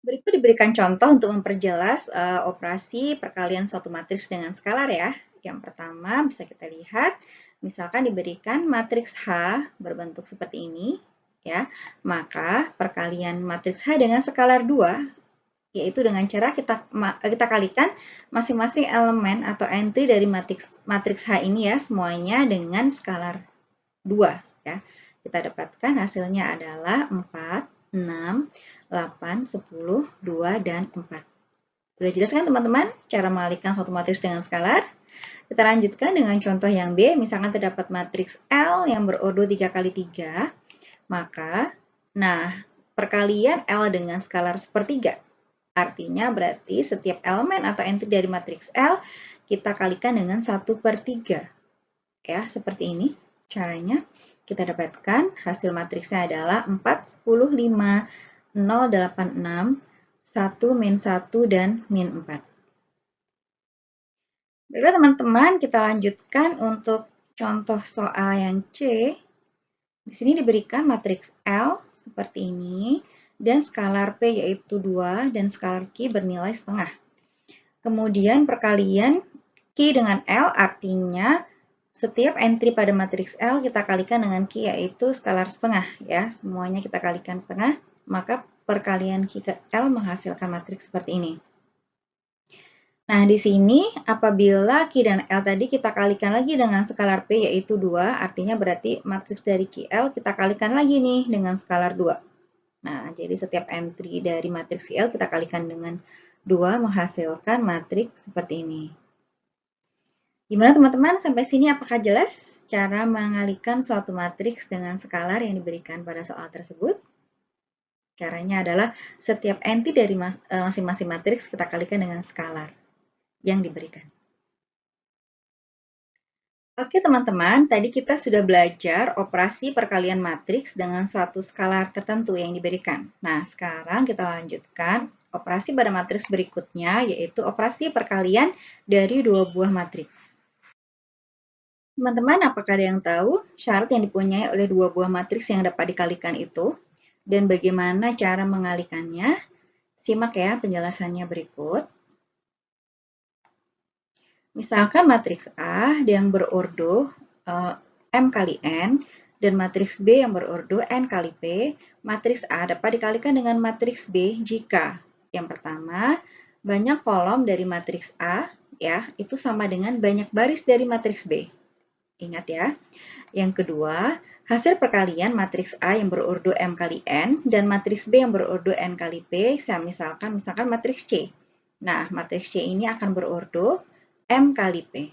Berikut diberikan contoh untuk memperjelas operasi perkalian suatu matriks dengan skalar ya. Yang pertama bisa kita lihat, misalkan diberikan matriks H berbentuk seperti ini, ya. Maka perkalian matriks H dengan skalar 2, yaitu dengan cara kita kalikan masing-masing elemen atau entry dari matriks H ini ya, semuanya dengan skalar 2 ya. Kita dapatkan hasilnya adalah 4, 6, 8, 10, 2, dan 4. Sudah jelas kan teman-teman cara mengalihkan suatu matriks dengan skalar? Kita lanjutkan dengan contoh yang B, misalkan terdapat matriks L yang berordo 3 kali 3, maka perkalian L dengan skalar sepertiga. Artinya berarti setiap elemen atau entry dari matriks L kita kalikan dengan 1/3. Ya, seperti ini caranya. Kita dapatkan hasil matriksnya adalah 4, 10, 5, 0, 8, 6, 1, min 1, dan min 4. Baiklah teman-teman, kita lanjutkan untuk contoh soal yang C. Di sini diberikan matriks L seperti ini, dan skalar P yaitu 2, dan skalar Q bernilai setengah. Kemudian perkalian Q dengan L artinya setiap entry pada matriks L kita kalikan dengan Q yaitu skalar setengah ya. Semuanya kita kalikan setengah, maka perkalian Q ke L menghasilkan matriks seperti ini. Nah, di sini apabila Q dan L tadi kita kalikan lagi dengan skalar P yaitu 2, artinya berarti matriks dari QL kita kalikan lagi nih dengan skalar 2. Nah, jadi setiap entry dari matriks QL kita kalikan dengan 2 menghasilkan matriks seperti ini. Gimana teman-teman? Sampai sini apakah jelas cara mengalihkan suatu matriks dengan skalar yang diberikan pada soal tersebut? Caranya adalah setiap entry dari masing-masing matriks kita kalikan dengan skalar yang diberikan. Oke teman-teman, tadi kita sudah belajar operasi perkalian matriks dengan suatu skalar tertentu yang diberikan. Nah, sekarang kita lanjutkan operasi pada matriks berikutnya, yaitu operasi perkalian dari dua buah matriks. Teman-teman, apakah ada yang tahu syarat yang dipunyai oleh dua buah matriks yang dapat dikalikan itu? Dan bagaimana cara mengalihkannya? Simak ya penjelasannya berikut. Misalkan matriks A yang berordo M kali N dan matriks B yang berordo N kali P, matriks A dapat dikalikan dengan matriks B jika yang pertama, banyak kolom dari matriks A ya, itu sama dengan banyak baris dari matriks B. Ingat ya. Yang kedua, hasil perkalian matriks A yang berordo M kali N dan matriks B yang berordo N kali P, misalkan matriks C. Nah, matriks C ini akan berordo M kali P.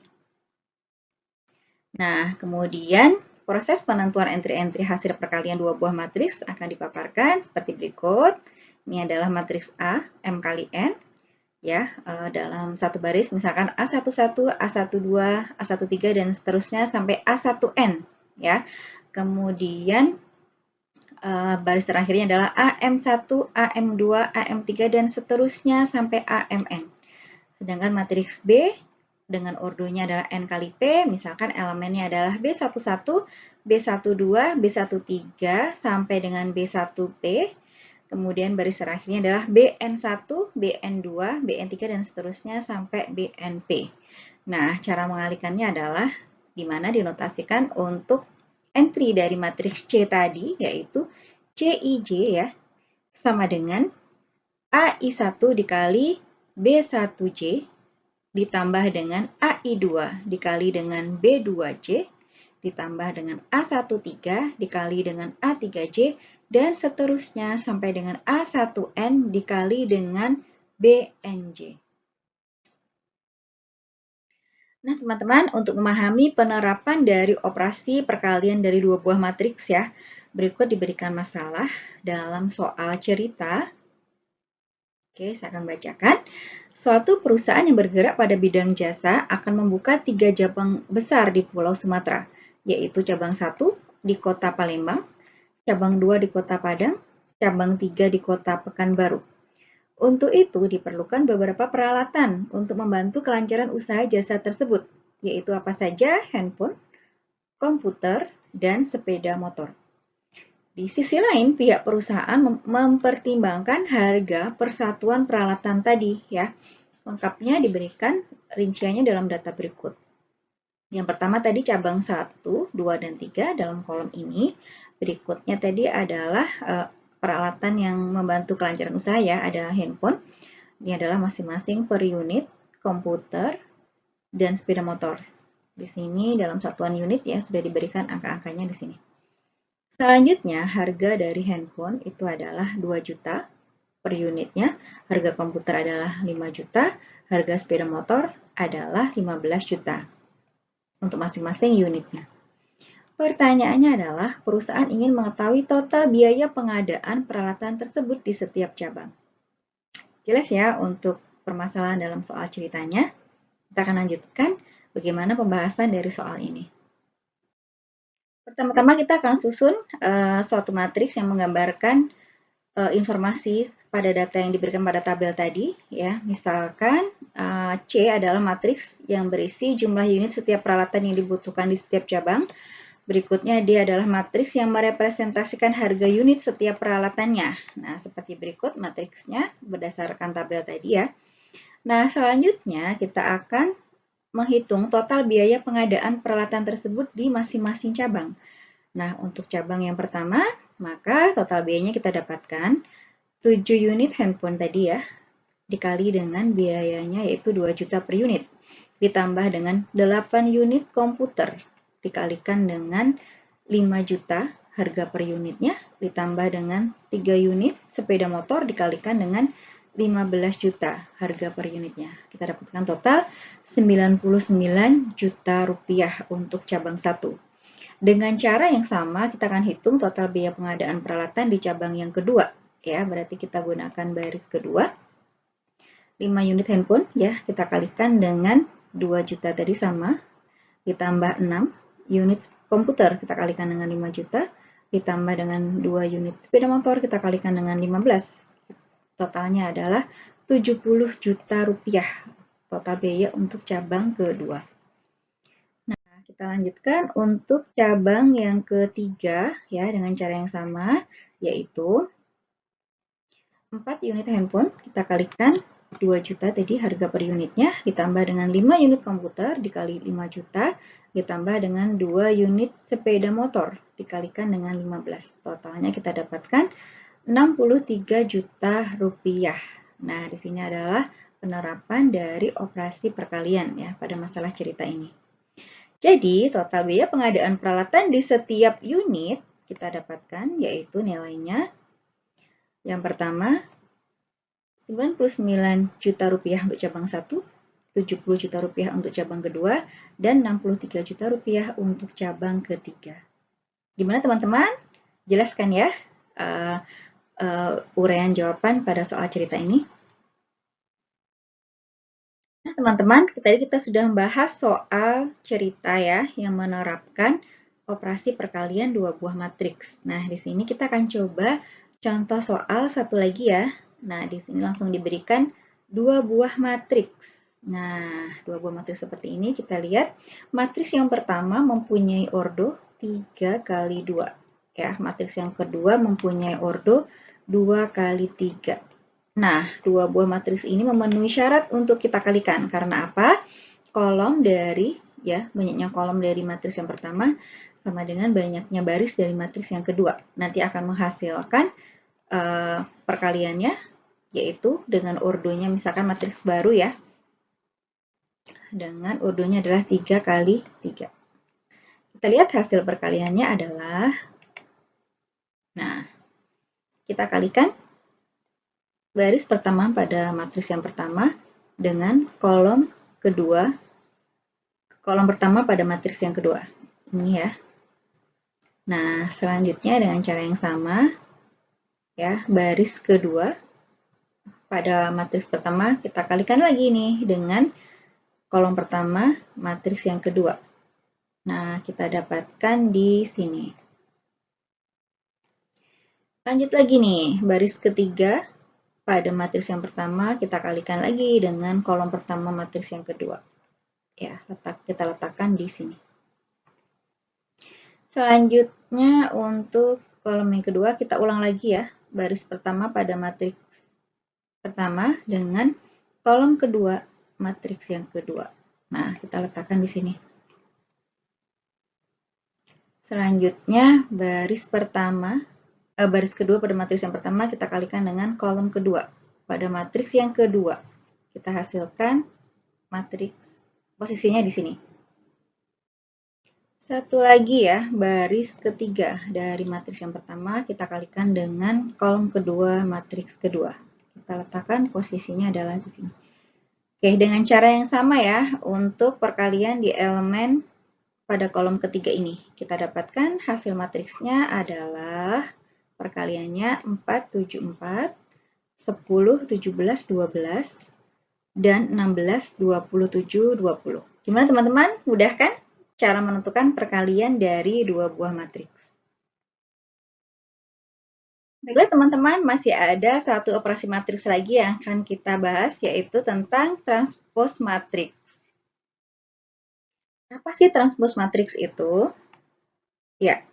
Nah, kemudian proses penentuan entry-entry hasil perkalian dua buah matriks akan dipaparkan seperti berikut. Ini adalah matriks A, M kali N, ya, dalam satu baris, misalkan A11, A12, A13, dan seterusnya sampai A1N, ya. Kemudian baris terakhirnya adalah AM1, AM2, AM3, dan seterusnya sampai AMN. Sedangkan matriks B dengan ordonya adalah N kali P, misalkan elemennya adalah B11, B12, B13, sampai dengan B1P, kemudian baris terakhirnya adalah BN1, BN2, BN3, dan seterusnya sampai BNP. Nah, cara mengalihkannya adalah dimana dinotasikan untuk entry dari matriks C tadi, yaitu CIJ ya, sama dengan AI1 dikali B1J ditambah dengan AI2 dikali dengan B2J ditambah dengan A13 dikali dengan A3J dan seterusnya sampai dengan A1N dikali dengan BNJ. Nah, teman-teman, untuk memahami penerapan dari operasi perkalian dari dua buah matriks ya, berikut diberikan masalah dalam soal cerita. Oke, saya akan bacakan. Suatu perusahaan yang bergerak pada bidang jasa akan membuka 3 cabang besar di Pulau Sumatera, yaitu cabang 1 di Kota Palembang, cabang 2 di Kota Padang, cabang 3 di Kota Pekanbaru. Untuk itu diperlukan beberapa peralatan untuk membantu kelancaran usaha jasa tersebut, yaitu apa saja? Handphone, komputer, dan sepeda motor. Di sisi lain, pihak perusahaan mempertimbangkan harga persatuan peralatan tadi ya. Lengkapnya diberikan rinciannya dalam data berikut. Yang pertama tadi cabang 1, 2, dan 3 dalam kolom ini. Berikutnya tadi adalah peralatan yang membantu kelancaran usaha ya, ada handphone. Ini adalah masing-masing per unit, komputer, dan sepeda motor. Di sini dalam satuan unit ya sudah diberikan angka-angkanya di sini. Selanjutnya harga dari handphone itu adalah 2 juta per unitnya, harga komputer adalah 5 juta, harga sepeda motor adalah 15 juta untuk masing-masing unitnya. Pertanyaannya adalah perusahaan ingin mengetahui total biaya pengadaan peralatan tersebut di setiap cabang. Jelas ya untuk permasalahan dalam soal ceritanya. Kita akan lanjutkan bagaimana pembahasan dari soal ini. Pertama-tama kita akan susun suatu matriks yang menggambarkan informasi pada data yang diberikan pada tabel tadi. Ya, misalkan C adalah matriks yang berisi jumlah unit setiap peralatan yang dibutuhkan di setiap cabang. Berikutnya D adalah matriks yang merepresentasikan harga unit setiap peralatannya. Nah, seperti berikut matriksnya berdasarkan tabel tadi ya. Nah, selanjutnya kita akan menghitung total biaya pengadaan peralatan tersebut di masing-masing cabang. Nah, untuk cabang yang pertama, maka total biayanya kita dapatkan 7 unit handphone tadi ya, dikali dengan biayanya yaitu 2 juta per unit, ditambah dengan 8 unit komputer, dikalikan dengan 5 juta harga per unitnya, ditambah dengan 3 unit sepeda motor, dikalikan dengan 15 juta harga per unitnya. Kita dapatkan total 99 juta rupiah untuk cabang 1. Dengan cara yang sama, kita akan hitung total biaya pengadaan peralatan di cabang yang kedua. Ya, berarti kita gunakan baris kedua. 5 unit handphone, ya, kita kalikan dengan 2 juta tadi sama. Ditambah 6 unit komputer, kita kalikan dengan 5 juta. Ditambah dengan 2 unit sepeda motor, kita kalikan dengan 15. Totalnya adalah 70 juta rupiah total biaya untuk cabang kedua. Nah, kita lanjutkan untuk cabang yang ketiga ya dengan cara yang sama, yaitu 4 unit handphone kita kalikan 2 juta tadi harga per unitnya, ditambah dengan 5 unit komputer dikali 5 juta, ditambah dengan 2 unit sepeda motor dikalikan dengan 15. Totalnya kita dapatkan 63 juta rupiah. Nah, di sini adalah penerapan dari operasi perkalian ya pada masalah cerita ini. Jadi, total biaya pengadaan peralatan di setiap unit kita dapatkan yaitu nilainya yang pertama 99 juta rupiah untuk cabang 1, 70 juta rupiah untuk cabang kedua, dan 63 juta rupiah untuk cabang ketiga. Gimana teman-teman? Jelaskan ya uraian jawaban pada soal cerita ini. Nah, teman-teman, tadi kita sudah membahas soal cerita ya yang menerapkan operasi perkalian dua buah matriks. Nah, di sini kita akan coba contoh soal satu lagi ya. Nah, di sini langsung diberikan dua buah matriks. Nah, dua buah matriks seperti ini kita lihat. Matriks yang pertama mempunyai ordo 3 kali 2. Ya, matriks yang kedua mempunyai ordo 2 kali 3. Nah, dua buah matriks ini memenuhi syarat untuk kita kalikan. Karena apa? Kolom dari, ya, banyaknya kolom dari matriks yang pertama sama dengan banyaknya baris dari matriks yang kedua. Nanti akan menghasilkan perkaliannya, yaitu dengan ordonya, misalkan matriks baru ya, dengan ordonya adalah 3 kali 3. Kita lihat hasil perkaliannya adalah, nah, kita kalikan baris pertama pada matriks yang pertama dengan kolom kedua, kolom pertama pada matriks yang kedua. Ini ya. Nah, selanjutnya dengan cara yang sama, ya, baris kedua pada matriks pertama kita kalikan lagi nih dengan kolom pertama matriks yang kedua. Nah, kita dapatkan di sini. Lanjut lagi nih, baris ketiga pada matriks yang pertama kita kalikan lagi dengan kolom pertama matriks yang kedua. Ya, kita letakkan di sini. Selanjutnya untuk kolom yang kedua kita ulang lagi ya. Baris pertama pada matriks pertama dengan kolom kedua matriks yang kedua. Nah, kita letakkan di sini. Selanjutnya, baris kedua pada matriks yang pertama kita kalikan dengan kolom kedua pada matriks yang kedua. Kita hasilkan matriks posisinya di sini. Satu lagi ya, baris ketiga dari matriks yang pertama kita kalikan dengan kolom kedua matriks kedua. Kita letakkan posisinya adalah di sini. Oke, dengan cara yang sama ya, untuk perkalian di elemen pada kolom ketiga ini. Kita dapatkan hasil matriksnya adalah perkaliannya 4, 7, 4, 10, 17, 12, dan 16, 27, 20. Gimana teman-teman? Mudah kan? Cara menentukan perkalian dari dua buah matriks. Baiklah teman-teman, masih ada satu operasi matriks lagi yang akan kita bahas, yaitu tentang transpos matriks. Apa sih transpos matriks itu? Ya,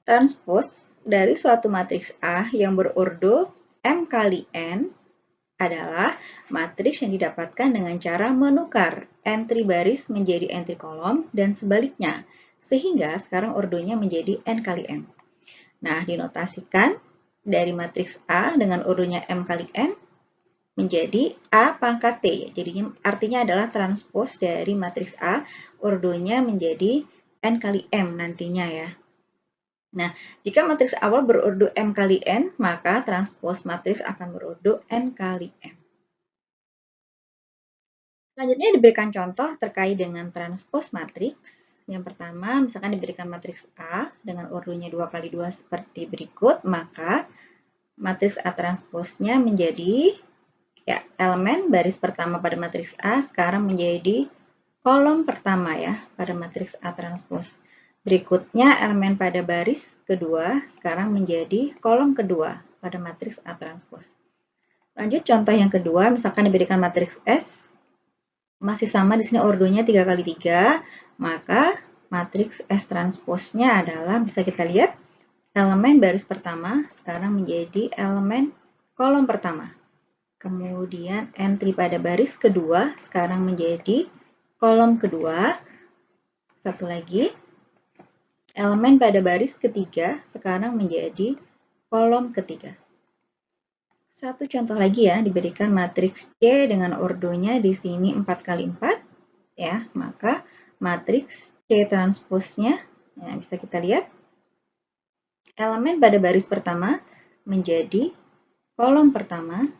transpos dari suatu matriks A yang berordo M kali N adalah matriks yang didapatkan dengan cara menukar entry baris menjadi entry kolom dan sebaliknya, sehingga sekarang ordonya menjadi N kali M. Nah, dinotasikan dari matriks A dengan ordonya M kali N menjadi A pangkat T. Jadi artinya adalah transpos dari matriks A, ordonya menjadi N kali M nantinya ya. Nah, jika matriks awal berordo M kali N, maka transpos matriks akan berordo N kali M. Selanjutnya diberikan contoh terkait dengan transpos matriks. Yang pertama, misalkan diberikan matriks A dengan ordonya 2 kali 2 seperti berikut, maka matriks A transposnya menjadi ya, elemen baris pertama pada matriks A sekarang menjadi kolom pertama ya pada matriks A transpos. Berikutnya, elemen pada baris kedua sekarang menjadi kolom kedua pada matriks A transpos. Lanjut contoh yang kedua, misalkan diberikan matriks S, masih sama di sini ordonya 3 kali 3, maka matriks S transposnya adalah, bisa kita lihat, elemen baris pertama sekarang menjadi elemen kolom pertama. Kemudian entry pada baris kedua sekarang menjadi kolom kedua. Satu lagi, elemen pada baris ketiga sekarang menjadi kolom ketiga. Satu contoh lagi ya, diberikan matriks C dengan ordonya di sini 4 kali 4 ya, maka matriks C transposnya ya, bisa kita lihat elemen pada baris pertama menjadi kolom pertama,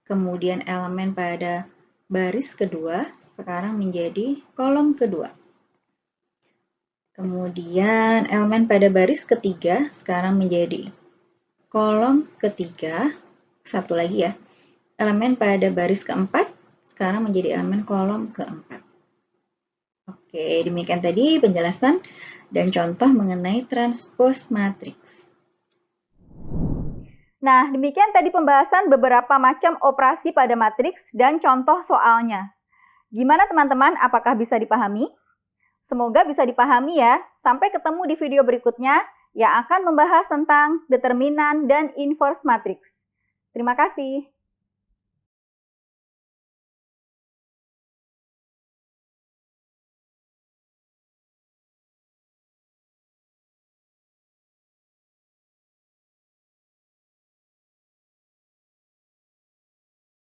kemudian elemen pada baris kedua sekarang menjadi kolom kedua. Kemudian elemen pada baris ketiga sekarang menjadi kolom ketiga. Satu lagi ya, elemen pada baris keempat sekarang menjadi elemen kolom keempat. Oke, demikian tadi penjelasan dan contoh mengenai transpos matriks. Nah, demikian tadi pembahasan beberapa macam operasi pada matriks dan contoh soalnya. Gimana teman-teman, apakah bisa dipahami? Semoga bisa dipahami ya. Sampai ketemu di video berikutnya yang akan membahas tentang determinan dan inverse matriks. Terima kasih.